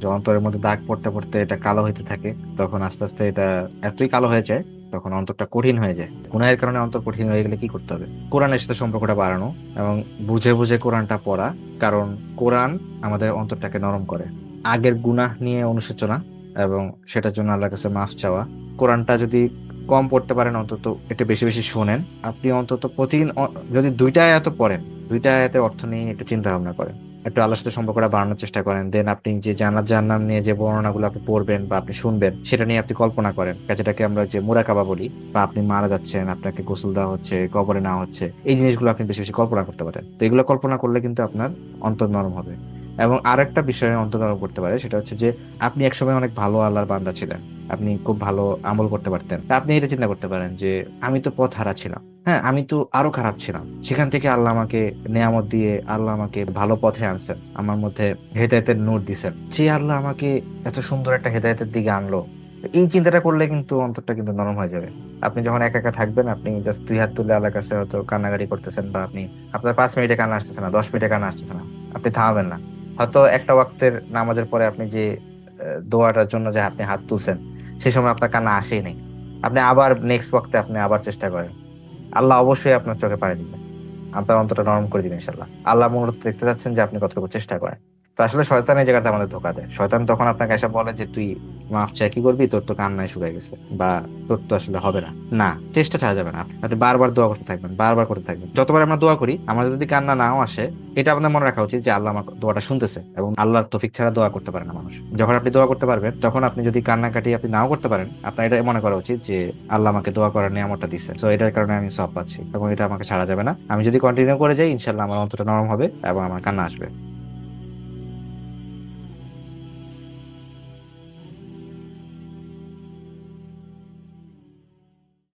যখন অন্তরের মধ্যে দাগ পড়তে পড়তে এটা কালো হইতে থাকে, তখন আস্তে আস্তে এটা এতই কালো হয়ে যায়, তখন অন্তরটা কঠিন হয়ে যায়। গুনাহের কারণে অন্তর কঠিন হয়ে গেলে কি করতে হবে? কোরআনের সাথে সম্পর্কটা বাড়ানো এবং বুঝে বুঝে কোরআনটা পড়া। কারণ কোরআন আমাদের অন্তরটাকে নরম করে। আগের গুনাহ নিয়ে অনুশোচনা এবং সেটার জন্য আল্লাহর কাছে মাফ চাওয়া। কোরআনটা যদি কম পড়তে পারেন, অন্তত একটু বেশি বেশি শোনেন। আপনি অন্তত প্রতিদিন যদি 2টা আয়াত পড়েন, 2টা আয়াতের অর্থ নিয়ে একটু চিন্তা ভাবনা করেন, একটু আল্লাহর সাথে সম্পর্কটা বাড়ানোর চেষ্টা করেন, দেন আপনি যে জান্নাত জাহান্নাম নিয়ে যে বর্ণনাগুলো আপনি পড়বেন বা আপনি শুনবেন, সেটা নিয়ে আপনি কল্পনা করেন, যেটাকে আমরা যে মুরাকাবা বলি। বা আপনি মারা যাচ্ছেন, আপনাকে গোসল দেওয়া হচ্ছে, কবরে নেওয়া হচ্ছে, এই জিনিসগুলো আপনি বেশি বেশি কল্পনা করতে পারেন। তো এগুলো কল্পনা করলে কিন্তু আপনার অন্তর নরম হবে। এবং আরেকটা বিষয়ে অন্তর নরম করতে পারে, সেটা হচ্ছে যে আপনি একসময় অনেক ভালো আল্লাহর বান্দা ছিলেন, আপনি খুব ভালো আমল করতে পারতেন। তা আপনি এটা চিন্তা করতে পারেন যে আমি তো পথ হারা ছিলাম, হ্যাঁ আমি তো আরো খারাপ ছিলাম, সেখান থেকে আল্লাহ আমাকে নেয়ামত দিয়ে আল্লাহ আমাকে ভালো পথে আনছেন, আমার মধ্যে হেদায়েতের নূর দিছেন। যে আল্লাহ আমাকে এত সুন্দর একটা হেদায়েতের দিকে আনলো, এই চিন্তাটা করলে কিন্তু অন্তরটা কিন্তু নরম হয়ে যাবে। আপনি যখন একা একা থাকবেন, আপনি জাস্ট 2 হাত তুলে আল্লাহর কাছে হয়তো কান্নাকাটি করতেছেন, বা আপনি আপনার 5 মিনিটে কান্না আসতেছে না, 10 মিনিটে কান্না আসতেছে না, আপনি থামাবেন না। হয়তো একটা ওয়াক্তের নামাজের পরে আপনি যে দোয়াটার জন্য যে আপনি হাত তুলছেন, সেই সময় আপনার কান্না আসেই নাই, আপনি আবার নেক্সট ওয়াক্তে আপনি আবার চেষ্টা করেন, আল্লাহ অবশ্যই আপনার চোখে পানি দিবেন, আপনার অন্তরটা নরম করে দিবেন ইনশাল্লাহ। আল্লাহ মূলত দেখতে চাচ্ছেন যে আপনি কতটুকু চেষ্টা করেন। তো আসলে শয়তান এই জায়গাটা আমাদের ধোকা দেয়। শয়তান তখন আপনাকে এসে বলে যে তুই মাফ চাই কি করবি, তোর তো কান্নায় শুকায় গেছে, বা তোর তো আসলে হবে না। না, চেষ্টা ছাড়া যাবে না। আপনি বারবার দোয়া করতে থাকবেন, বারবার করতে থাকবেন। যতবার আমরা দোয়া করি, আমার যদি কান্না নাও আসে, এটা আপনার মনে রাখা উচিত যে আল্লাহ আমার দোয়াটা শুনতেছে, এবং আল্লাহর তৌফিক ছাড়া দোয়া করতে পারে না মানুষ। যখন আপনি দোয়া করতে পারবেন, তখন আপনি যদি কান্নাকাটি আপনি নাও করতে পারেন, আপনার এটা মনে করা উচিত যে আল্লাহ আমাকে দোয়া করার নিয়ামতটা দিচ্ছে, তো এটার কারণে আমি সব পাচ্ছি, এবং এটা আমাকে ছাড়া যাবে না। আমি যদি কন্টিনিউ করে যাই, ইনশাল্লাহ আমার অন্তরটা নরম হবে এবং আমার কান্না আসবে।